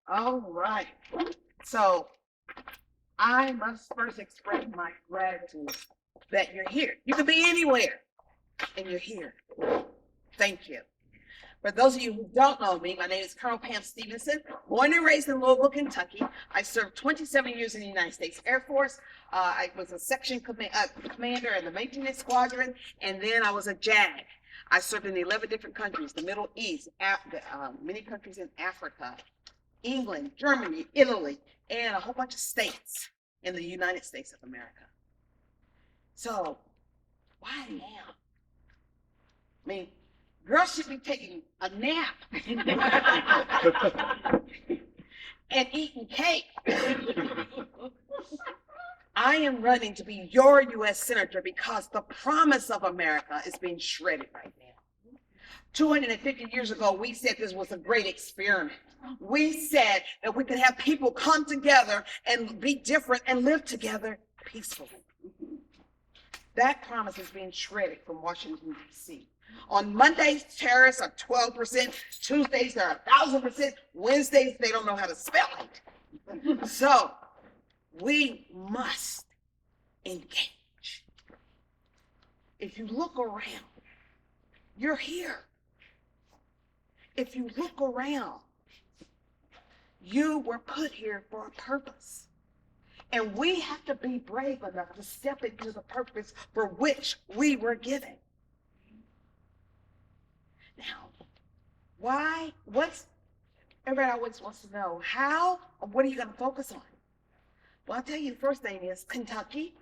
All right. So I must first express my gratitude that you're here. You could be anywhere and you're here. Thank you. For those of you who don't know me, my name is Colonel Pam Stevenson, born and raised in Louisville, Kentucky. I served 27 years in the United States Air Force. I was a section commander in the maintenance squadron, and then I was a JAG. I served in 11 different countries, the Middle East, many countries in Africa, England, Germany, Italy, and a whole bunch of states in the United States of America. So, why now? I mean, girls should be taking a nap and eating cake. I am running to be your U.S. Senator because the promise of America is being shredded right now. 250 years ago, we said this was a great experiment. We said that we could have people come together and be different and live together peacefully. That promise is being shredded from Washington, D.C. On Mondays, terrorists are 12%. Tuesdays, they're 1,000%. Wednesdays, they don't know how to spell it. So we must engage. If you look around, you're here. If you look around, you were put here for a purpose. And we have to be brave enough to step into the purpose for which we were given. Now, why? Everybody always wants to know how, or what are you going to focus on? Well, I'll tell you the first thing is Kentucky.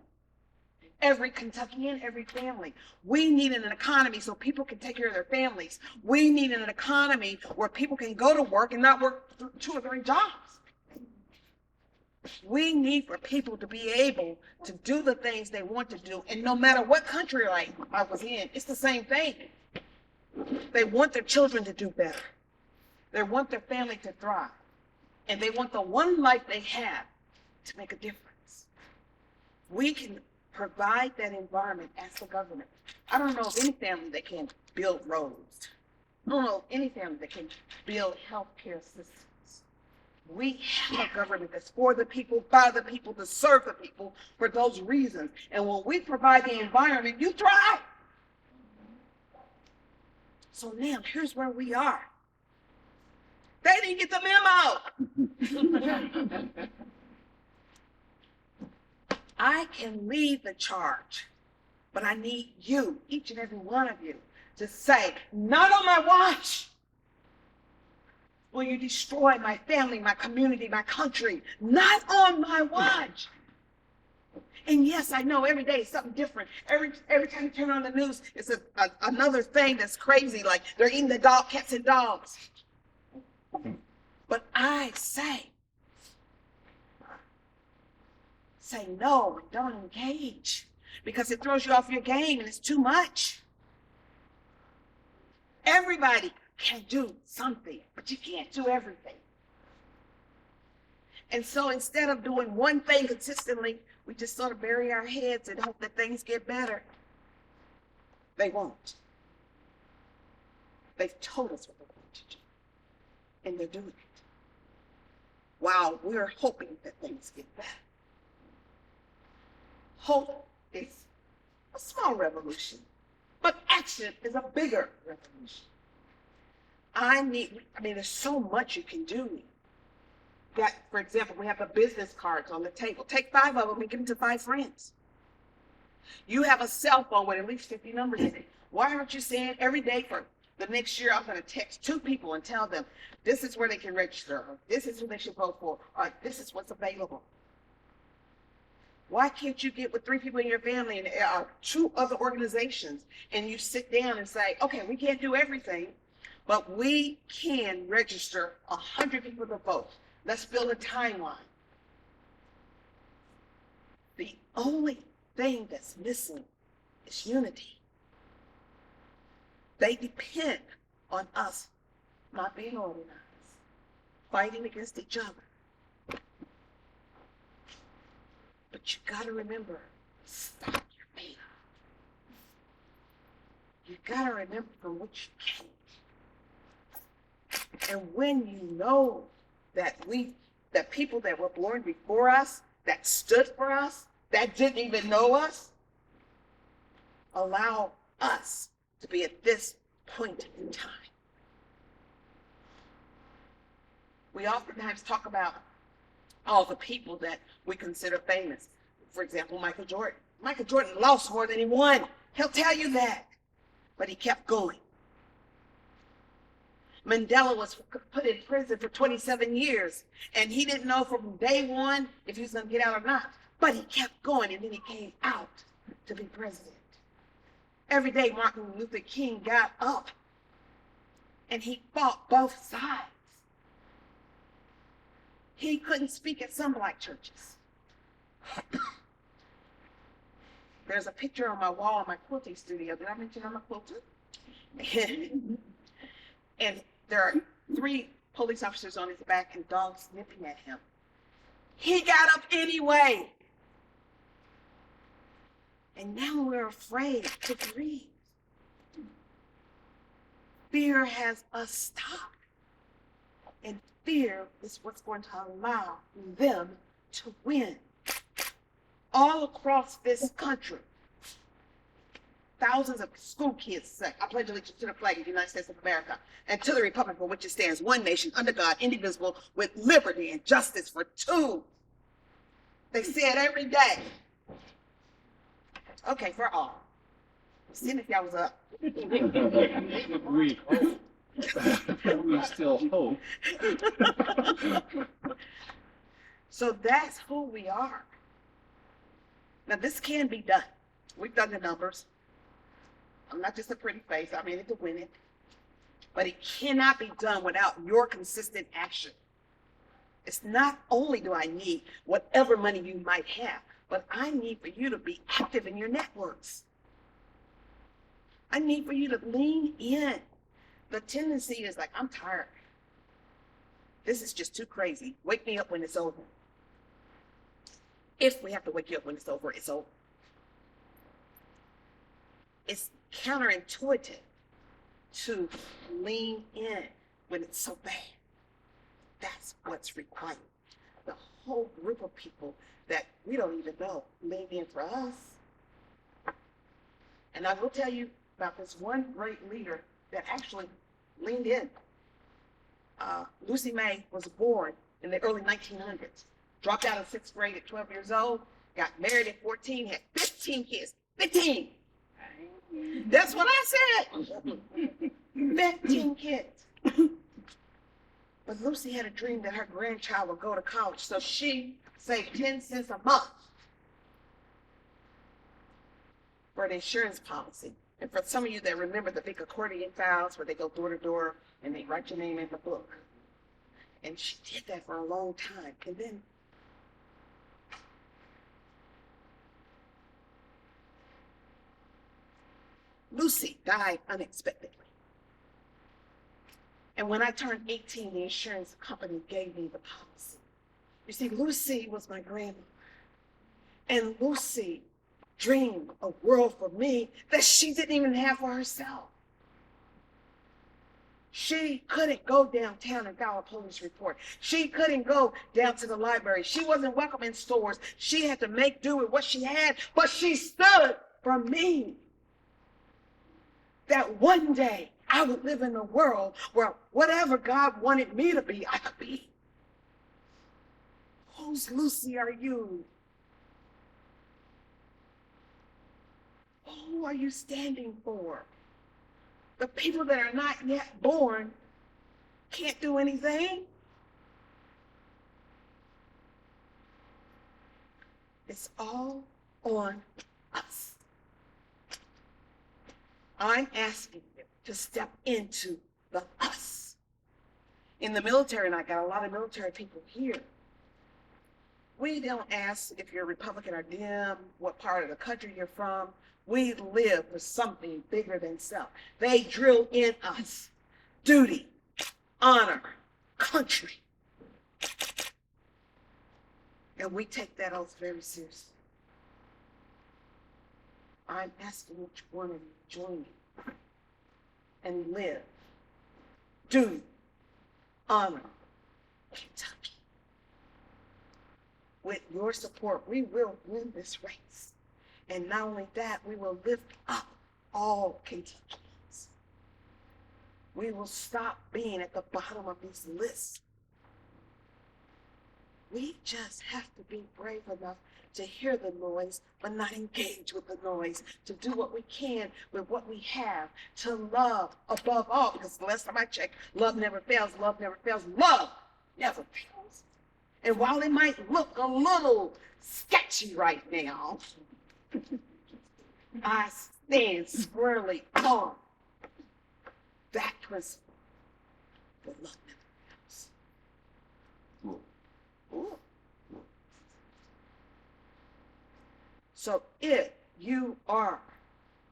Every Kentuckian, every family. We need an economy so people can take care of their families. We need an economy where people can go to work and not work 2 or 3 jobs. We need for people to be able to do the things they want to do. And no matter what country I was in, it's the same thing. They want their children to do better. They want their family to thrive. And they want the one life they have to make a difference. We can provide that environment as the government. I don't know of any family that can build roads. I don't know of any family that can build healthcare systems. We have a government that's for the people, by the people, to serve the people for those reasons. And when we provide the environment, you thrive. So now, here's where we are. They didn't get the memo. I can lead the charge, but I need you, each and every one of you, to say, not on my watch will you destroy my family, my community, my country. Not on my watch. And yes, I know every day is something different. Every time you turn on the news, it's another thing that's crazy, like they're eating the cats and dogs. But I say no, don't engage, because it throws you off your game and it's too much. Everybody can do something, but you can't do everything. And so instead of doing one thing consistently, we just sort of bury our heads and hope that things get better. They won't. They've told us what they want to do, and they're doing it while we're hoping that things get better. Hope is a small revolution, but action is a bigger revolution. There's so much you can do. That, for example, we have the business cards on the table. Take 5 of them and give them to 5 friends. You have a cell phone with at least 50 numbers in it. Why aren't you saying every day for the next year, I'm going to text 2 people and tell them this is where they can register, or this is who they should vote for, or this is what's available. Why can't you get with 3 people in your family and 2 other organizations, and you sit down and say, okay, we can't do everything, but we can register 100 people to vote. Let's build a timeline. The only thing that's missing is unity. They depend on us not being organized, fighting against each other. But you got to remember, stop your pain. You got to remember from which you came. And when you know that people that were born before us, that stood for us, that didn't even know us, allow us to be at this point in time. We oftentimes talk about all the people that we consider famous. For example, Michael Jordan. Michael Jordan lost more than he won. He'll tell you that. But he kept going. Mandela was put in prison for 27 years, and he didn't know from day one if he was going to get out or not. But he kept going, and then he came out to be president. Every day, Martin Luther King got up, and he fought both sides. He couldn't speak at some black churches. There's a picture on my wall in my quilting studio. Did I mention I'm a quilter? And there are 3 police officers on his back and dogs nipping at him. He got up anyway. And now we're afraid to breathe. Fear has us stopped. And fear is what's going to allow them to win. All across this country, thousands of school kids say, I pledge allegiance to the flag of the United States of America and to the republic for which it stands, one nation, under God, indivisible, with liberty and justice for two. They say it every day. Okay, for all. Seeing if y'all was up. We hope. We still hope. So that's who we are. Now, this can be done. We've done the numbers. I'm not just a pretty face. I'm in it to win it. But it cannot be done without your consistent action. It's not only do I need whatever money you might have, but I need for you to be active in your networks. I need for you to lean in. The tendency is like, I'm tired. This is just too crazy. Wake me up when it's over. If we have to wake you up when it's over, it's over. It's counterintuitive to lean in when it's so bad. That's what's required. The whole group of people that we don't even know lean in for us. And I will tell you about this one great leader that actually leaned in. Lucy May was born in the early 1900s. Dropped out of 6th grade at 12 years old, got married at 14, had 15 kids. 15! That's what I said! 15 kids. But Lucy had a dream that her grandchild would go to college, so she saved 10 cents a month for an insurance policy. And for some of you that remember the big accordion files where they go door to door and they write your name in the book. And she did that for a long time. And then Lucy died unexpectedly. And when I turned 18, the insurance company gave me the policy. You see, Lucy was my grandmother. And Lucy dreamed a world for me that she didn't even have for herself. She couldn't go downtown and file a police report. She couldn't go down to the library. She wasn't welcome in stores. She had to make do with what she had, but she stood for me. That one day I would live in a world where whatever God wanted me to be, I could be. Whose Lucy are you? Who are you standing for? The people that are not yet born can't do anything. It's all on us. I'm asking you to step into the us. In the military, and I got a lot of military people here, we don't ask if you're Republican or Dem, what part of the country you're from. We live for something bigger than self. They drill in us duty, honor, country. And we take that oath very seriously. I'm asking each one of you to join me and live duty, honor, Kentucky. With your support, we will win this race. And not only that, we will lift up all Kentuckians. We will stop being at the bottom of these lists. We just have to be brave enough to hear the noise, but not engage with the noise, to do what we can with what we have, to love above all, because the last time I checked, love never fails, love never fails, love never fails. And while it might look a little sketchy right now, I stand squarely on that principle that love never fails. Ooh. So if you are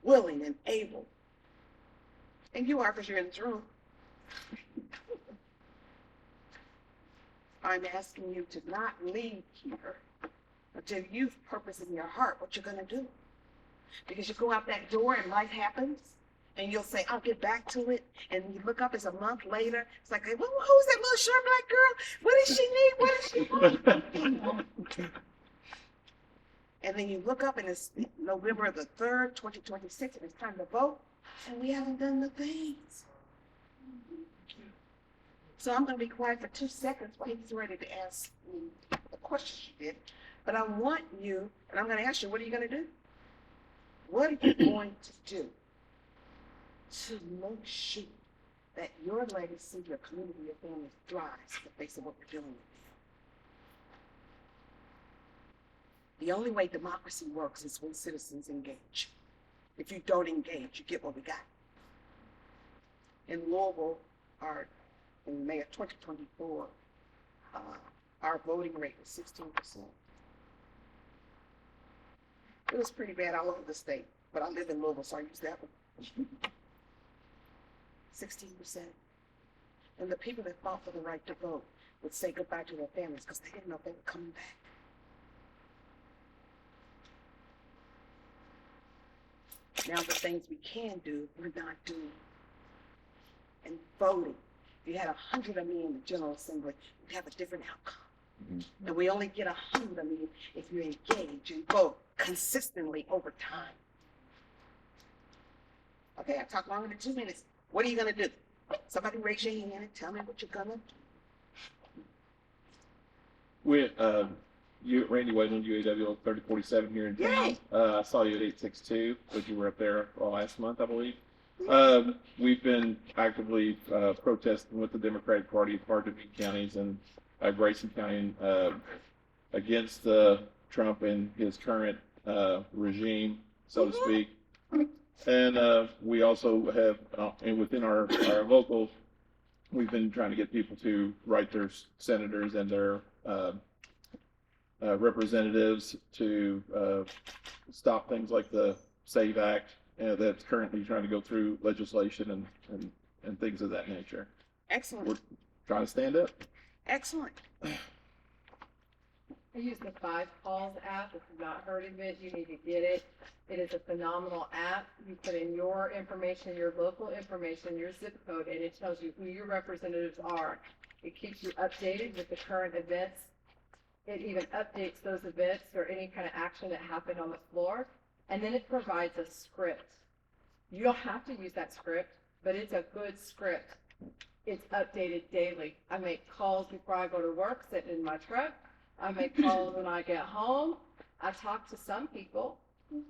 willing and able, and you are because you're in this room, I'm asking you to not leave here until you've purpose in your heart what you're going to do. Because you go out that door and life happens, and you'll say, I'll get back to it. And you look up, it's a month later. It's like, well, who's that little short black girl? What does she need? What does she want? And then you look up, and it's November the 3rd, 2026, and it's time to vote, and we haven't done the things. So I'm going to be quiet for 2 seconds while he's ready to ask me the question she did. But I want you, and I'm going to ask you, what are you going to do? What are you going to do to make sure that your legacy, your community, your family thrives in the face of what we're dealing with now? The only way democracy works is when citizens engage. If you don't engage, you get what we got. In Louisville, in May of 2024, our voting rate was 16%. It was pretty bad all over the state, but I live in Louisville, so I use that one. 16%. And the people that fought for the right to vote would say goodbye to their families because they didn't know if they were coming back. Now the things we can do, we're not doing. And voting, if you had 100 of me in the General Assembly, you'd have a different outcome. Mm-hmm. And we only get 100 of me if you engage and vote consistently over time. Okay, I talked longer than 2 minutes. What are you going to do? Somebody raise your hand and tell me what you're going to do. You, Randy Wade on UAW 3047 here in town. I saw you at 862, but you were up there last month, I believe. We've been actively protesting with the Democratic Party in Hardin counties and Grayson County against Trump and his current regime, so to speak. And we also have, and within our local, we've been trying to get people to write their senators and their representatives to stop things like the SAVE Act that's currently trying to go through legislation and things of that nature. Excellent. We're trying to stand up. Excellent. I use the 5 Calls app. If you've not heard of it, you need to get it. It is a phenomenal app. You put in your information, your local information, your zip code, and it tells you who your representatives are. It keeps you updated with the current events. It even updates those events or any kind of action that happened on the floor. And then it provides a script. You don't have to use that script, but it's a good script. It's updated daily. I make calls before I go to work, sitting in my truck. I make calls when I get home. I talk to some people.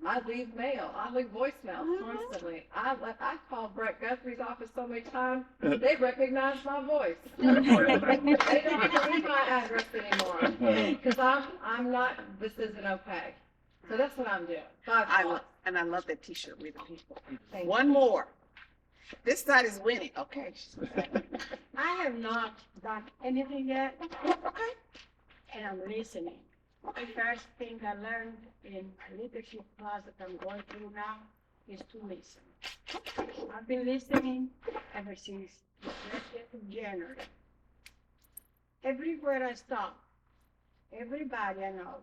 I leave mail. I leave voicemail constantly. I call Brett Guthrie's office so many times, they recognize my voice. They don't have to read my address anymore because I'm not, this isn't okay. So that's what I'm doing. I love that T-shirt with the people. One more. This side is winning. Okay. I have not done anything yet. Okay. And I'm listening. The first thing I learned in a leadership class that I'm going through now is to listen. I've been listening ever since the 30th of January. Everywhere I stop, everybody I know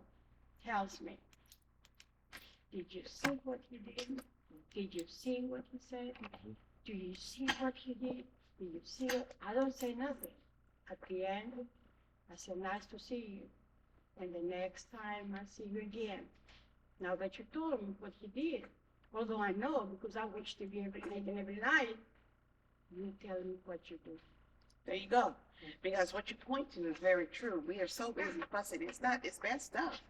tells me, did you see what he did? Did you see what he said? Do you see what he did? Do you see it? I don't say nothing. At the end, I said, nice to see you. And the next time I see you again, now that you told me what he did, although I know because I watch TV every night and every night, you tell me what you do. There you go. Because what you point to is very true. We are so busy fussing. It's bad stuff.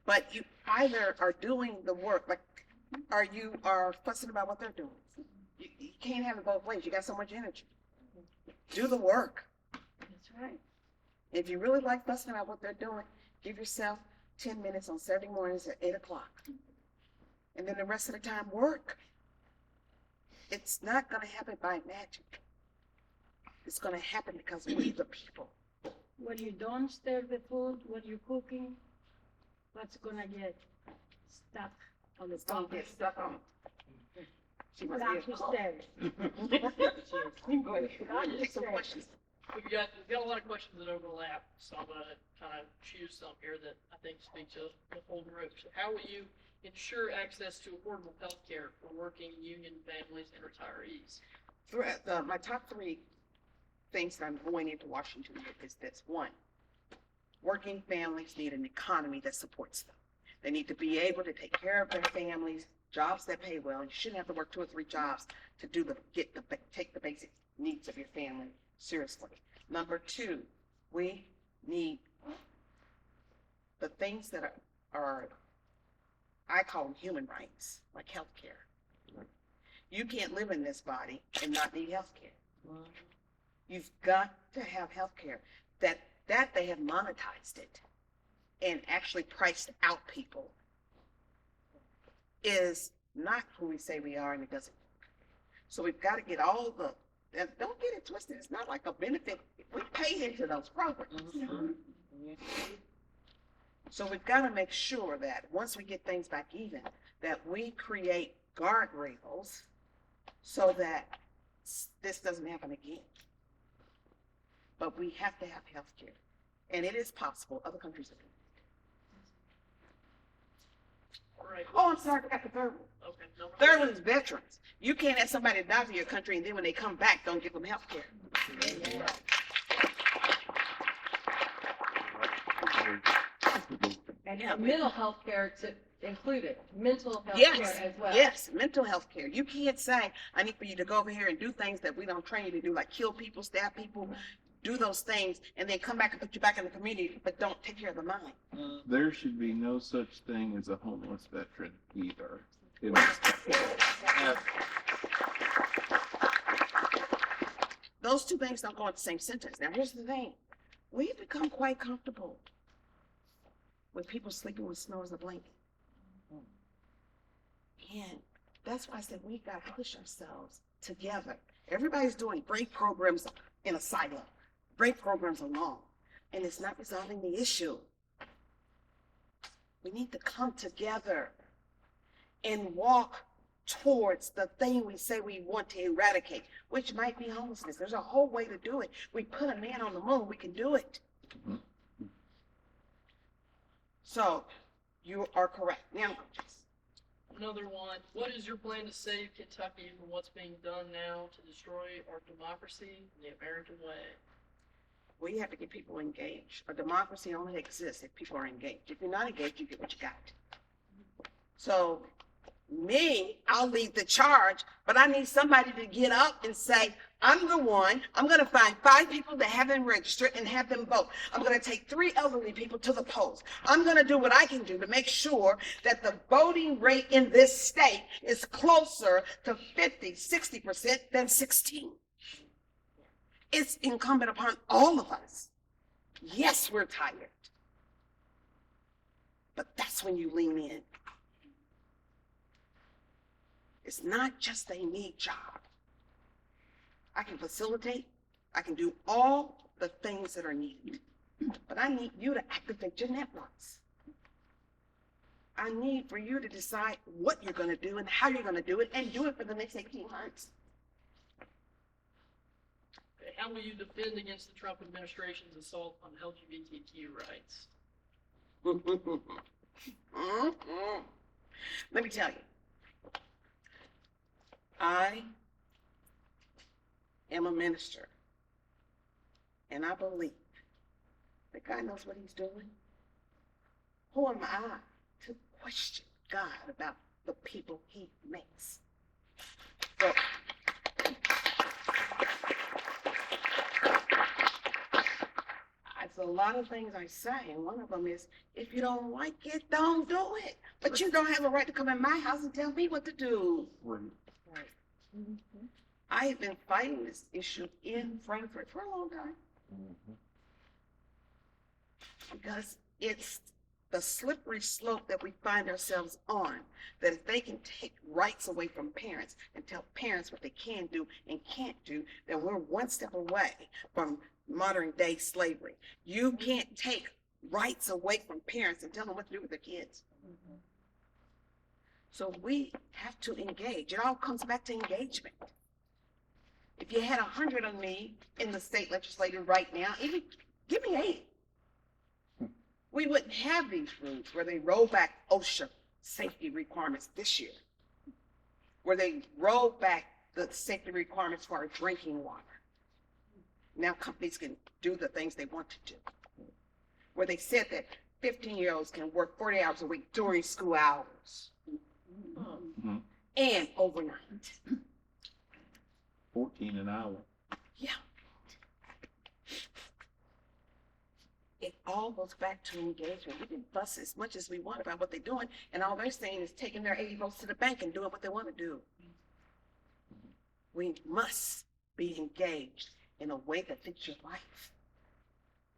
But you either are doing the work, like, or you are fussing about what they're doing. You can't have it both ways. You got so much energy. Do the work. That's right. If you really like fussing about what they're doing, give yourself 10 minutes on Saturday mornings at 8 o'clock. And then the rest of the time, work. It's not going to happen by magic. It's going to happen because we, the people. When you don't stir the food, when you're cooking, what's gonna get stuck on the Don't top? get stuck on. She must Not be to a stir it. Go ahead. Take some questions. We've got a lot of questions that overlap, so I'm gonna kind of choose some here that I think speak to the whole group. So how will you ensure access to affordable health care for working union families and retirees? My top 3 things that I'm going into Washington with is this. 1, working families need an economy that supports them. They need to be able to take care of their families, jobs that pay well. You shouldn't have to work 2 or 3 jobs to take the basic needs of your family seriously. Number 2, we need the things that are I call them human rights, like health care. You can't live in this body and not need health care. You've got to have health care. That they have monetized it and actually priced out people is not who we say we are, and it doesn't work. So we've got to get all the, and don't get it twisted, it's not like a benefit. We pay into those programs. So we've got to make sure that once we get things back even, that we create guardrails so that this doesn't happen again. But we have to have health care. And it is possible. Other countries are doing it. All right. Oh, I'm sorry, I forgot the third one. Okay. Number Third one is veterans. You can't have somebody die for your country and then when they come back, don't give them health care. And mental health care to included, mental health Yes, care as well. yes, mental health care. You can't say, I need for you to go over here and do things that we don't train you to do, like kill people, stab people, do those things, and then come back and put you back in the community, but don't take care of the mind. There should be no such thing as a homeless veteran either. Those 2 things don't go in the same sentence. Now, here's the thing. We've become quite comfortable with people sleeping with snow as a blanket. And that's why I said we got to push ourselves together. Everybody's doing great programs in a silo, great programs alone, and it's not resolving the issue. We need to come together and walk towards the thing we say we want to eradicate, which might be homelessness. There's a whole way to do it. We put a man on the moon, we can do it. So, you are correct. Now, Another one. What is your plan to save Kentucky from what's being done now to destroy our democracy and the American way? we have to get people engaged. A democracy only exists if people are engaged. If you're not engaged, you get what you got. So, I'll lead the charge, but I need somebody to get up and say, I'm the one. I'm going to find 5 people that haven't registered and have them vote. I'm going to take 3 elderly people to the polls. I'm going to do what I can do to make sure that the voting rate in this state is closer to 50, 60% than 16. It's incumbent upon all of us. Yes, we're tired. But that's when you lean in. It's not just a need job. I can facilitate. I can do all the things that are needed. But I need you to activate your networks. I need for you to decide what you're going to do and how you're going to do it, and do it for the next 18 months. Okay, how will you defend against the Trump administration's assault on LGBTQ rights? Let me tell you. I am a minister, and I believe The guy knows what he's doing. Who am I to question God about the people he makes? So, it's a lot of things I say, and one of them is, if you don't like it, don't do it. But you don't have a right to come in my house and tell me what to do. Right. I have been fighting this issue in Frankfurt for a long time because it's the slippery slope that we find ourselves on, that if they can take rights away from parents and tell parents what they can do and can't do, then we're one step away from modern day slavery. You can't take rights away from parents and tell them what to do with their kids. So we have to engage. It all comes back to engagement. If you had 100 of me in the state legislature right now, even give me 8. We wouldn't have these rules where they roll back OSHA safety requirements this year, where they roll back the safety requirements for our drinking water. Now companies can do the things they want to do, where they said that 15-year-olds can work 40 hours a week during school hours and overnight. 14 an hour. Yeah. It all goes back to engagement. We can fuss as much as we want about what they're doing, and all they're saying is taking their 80 votes to the bank and doing what they want to do. We must be engaged in a way that fits your life.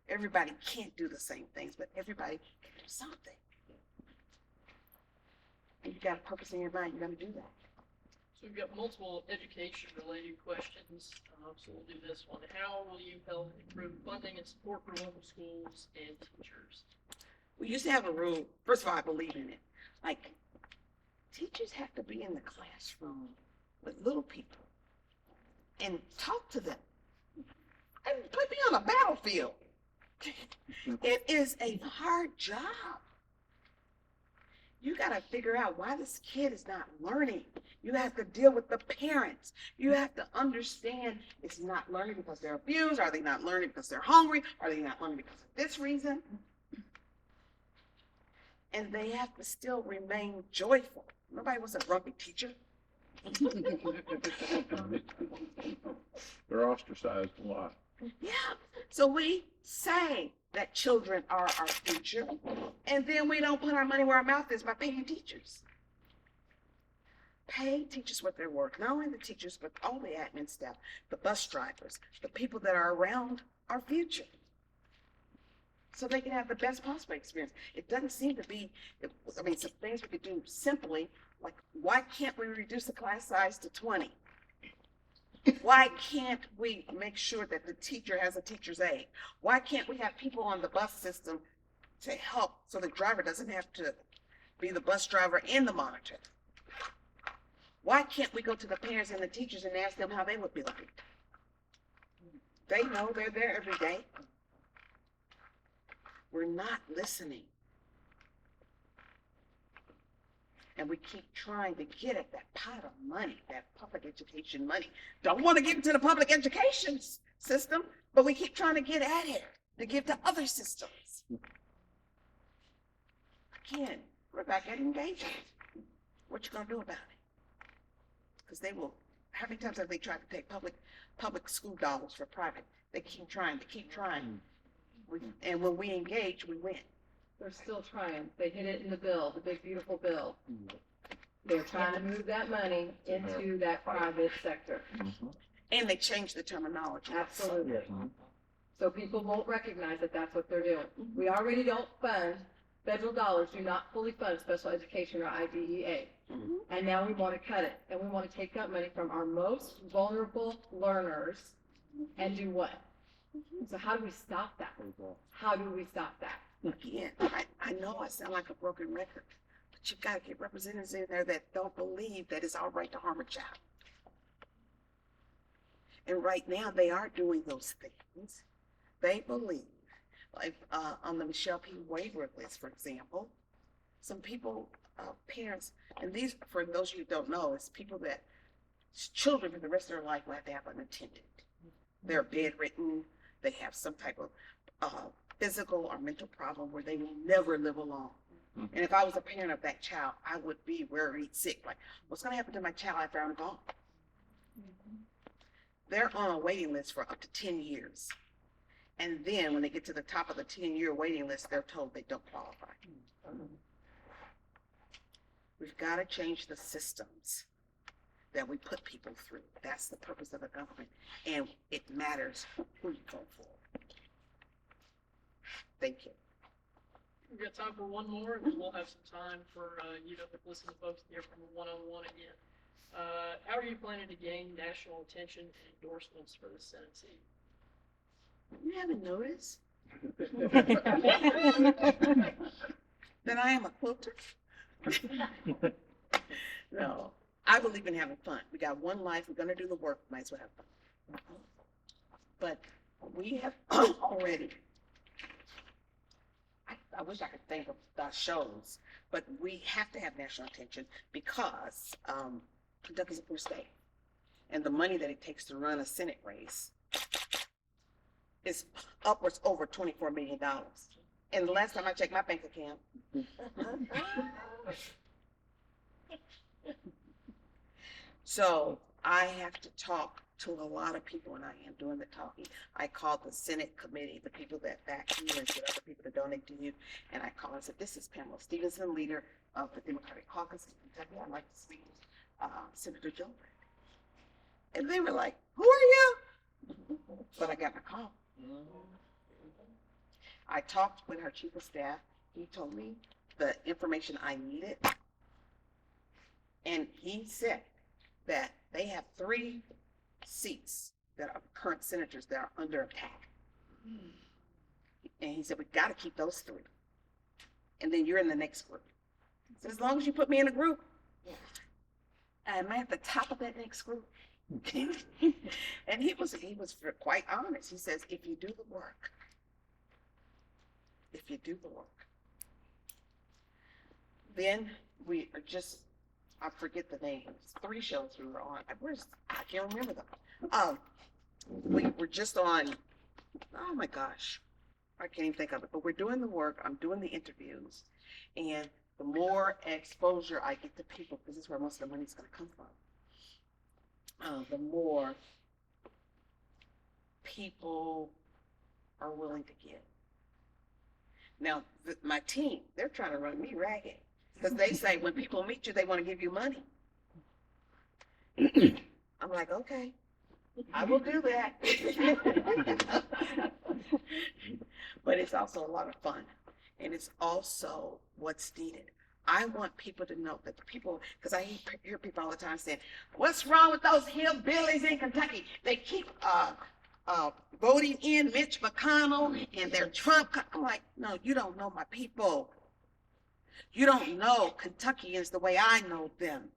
Everybody can't do the same things, but everybody can do something. And you got a purpose in your mind, you got to do that. So we've got multiple education-related questions, so we'll do this one. How will you help improve funding and support for local schools and teachers? We used to have a rule. First of all, I believe in it. Like, teachers have to be in the classroom with little people and talk to them. And put me on a battlefield. It is a hard job. You got to figure out why this kid is not learning. You have to deal with the parents. You have to understand it's not learning because they're abused. Are they not learning because they're hungry? Are they not learning because of this reason? And they have to still remain joyful. Nobody wants a grumpy teacher. They're ostracized a lot. Yeah. So we say that children are our future, and then we don't put our money where our mouth is by paying teachers. Pay teachers what they're worth. Not only the teachers, but all the admin staff, the bus drivers, the people that are around our future, so they can have the best possible experience. It doesn't seem to be, some things we could do simply, like why can't we reduce the class size to 20? Why can't we make sure that the teacher has a teacher's aide? Why can't we have people on the bus system to help so the driver doesn't have to be the bus driver and the monitor? Why can't we go to the parents and the teachers and ask them how they would be like? They know, they're there every day. We're not listening. And we keep trying to get at that pot of money, that public education money. Don't want to give it to the public education system, but we keep trying to get at it, to give to other systems. Again, we're back at engagement. What you gonna do about it? Because they will, how many times have they tried to take public school dollars for private? They keep trying, and when we engage, we win. They're still trying. They hit it in the bill, the big beautiful bill. They're trying to move that money into that private sector. And they change the terminology. Absolutely. So people won't recognize that that's what they're doing. We already don't fund, federal dollars do not fully fund special education or IDEA. And now we want to cut it. And we want to take that money from our most vulnerable learners and do what? So how do we stop that? How do we stop that? Again, I know I sound like a broken record, but you've got to get representatives in there that don't believe that it's all right to harm a child. And right now, they are doing those things. They believe, like on the Michelle P. waiver list, for example, some people, parents, and these, for those of you who don't know, it's people that children for the rest of their life will have to have an attendant. They're bedridden. They have some type of physical or mental problem where they will never live alone. Mhm. And if I was a parent of that child, I would be worried sick. Like, what's going to happen to my child after I'm gone? They're on a waiting list for up to 10 years. And then when they get to the top of the 10-year waiting list, they're told they don't qualify. We've got to change the systems that we put people through. That's the purpose of the government. And it matters who you vote for. Thank you. We've got time for one more, and then we'll have some time for you to listen to folks here from a one-on-one again. How are you planning to gain national attention and endorsements for the Senate seat? You haven't noticed that I am a quilter? No, I believe in having fun. We got one life. We're going to do the work. Might as well have fun. But we have already, I wish I could think of the shows, but we have to have national attention because Kentucky's a poor state. And the money that it takes to run a Senate race is upwards over $24 million. And the last time I checked my bank account, so I have to talk to a lot of people, and I am doing the talking. I called the Senate committee, the people that back you and get other people to donate to you, and I called and said, "This is Pam Stevenson, leader of the Democratic Caucus in Kentucky. I'd like to speak to Senator Gilbert." And they were like, "Who are you?" But I got my call. I talked with her chief of staff. He told me the information I needed. And he said that they have 3 seats that are current senators that are under attack. And he said, we got to keep those 3. And then you're in the next group. So as long as you put me in a group, I'm at the top of that next group. And he was quite honest. He says, if you do the work, then we are just, I forget the names. 3 shows we were on. I can't remember them. We were just on, oh my gosh, I can't even think of it. But we're doing the work. I'm doing the interviews. And the more exposure I get to people, because this is where most of the money's going to come from, the more people are willing to give. Now, my team, they're trying to run me ragged because they say when people meet you, they want to give you money. I'm like, okay, I will do that. But it's also a lot of fun, and it's also what's needed. I want people to know that the people, because I hear people all the time saying, what's wrong with those hillbillies in Kentucky? They keep voting in Mitch McConnell and their Trump. I'm like, no, you don't know my people. You don't know Kentuckians the way I know them.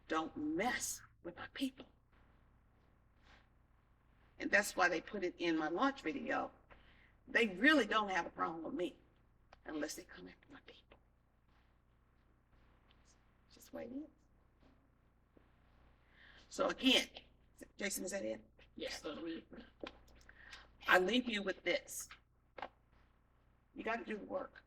Don't mess with my people. And that's why they put it in my launch video. They really don't have a problem with me unless they come after my people. It's just the way it is. So again, Jason, is that it? Yes, that'll be it. I leave you with this. You got to do the work.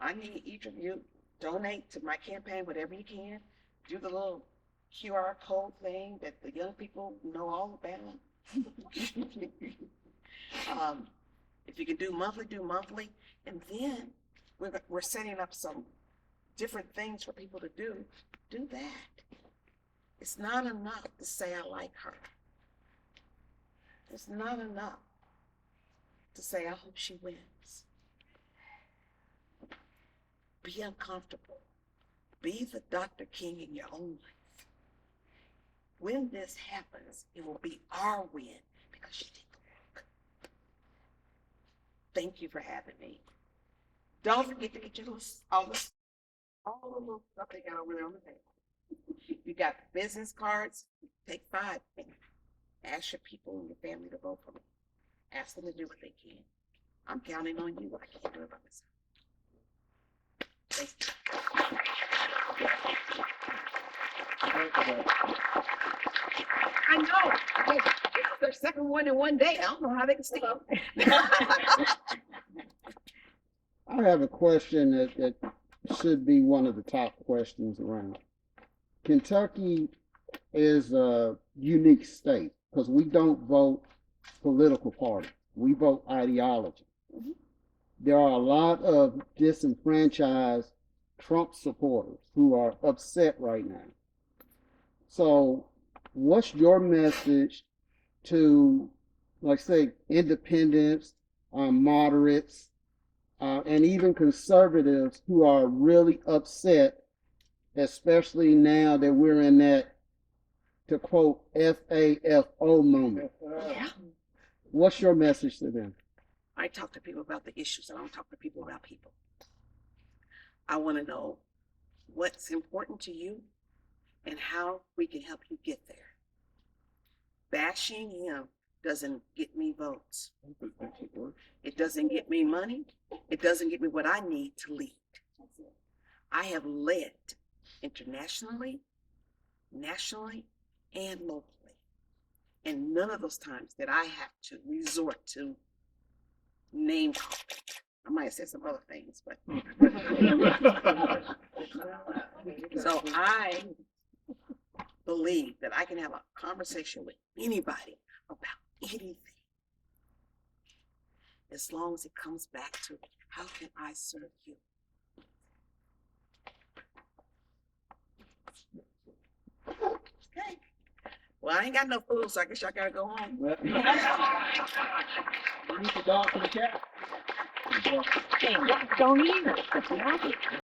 I need each of you donate to my campaign, whatever you can. Do the little QR code thing that the young people know all about. If you can do monthly, do monthly. And then we're setting up some different things for people to do. Do that. It's not enough to say I like her. It's not enough to say I hope she wins. Be uncomfortable. Be the Dr. King in your own life. When this happens, it will be our win because you did the work. Thank you for having me. Don't forget to get your all the little stuff they got over there on the table. You got business cards. Take 5. Ask your people and your family to vote for me. Ask them to do what they can. I'm counting on you. I can't do it by myself. Thank you. I know. Hey, their second one in one day. I don't know how they can stick up. I have a question that should be one of the top questions around. Kentucky is a unique state because we don't vote political party. We vote ideology. There are a lot of disenfranchised Trump supporters who are upset right now. So what's your message to, like say, independents, moderates, and even conservatives who are really upset, especially now that we're in that, to quote, FAFO moment? Yeah. What's your message to them? I talk to people about the issues. I don't talk to people about people. I want to know what's important to you and how we can help you get there. Bashing him doesn't get me votes. It doesn't get me money. It doesn't get me what I need to lead. I have led internationally, nationally, and locally. And none of those times that I have to resort to name calling. I might have said some other things, but so I believe that I can have a conversation with anybody about anything, as long as it comes back to how can I serve you? Okay. Well, I ain't got no food, so I guess y'all gotta go home. You need the dog for the cat. Don't eat it.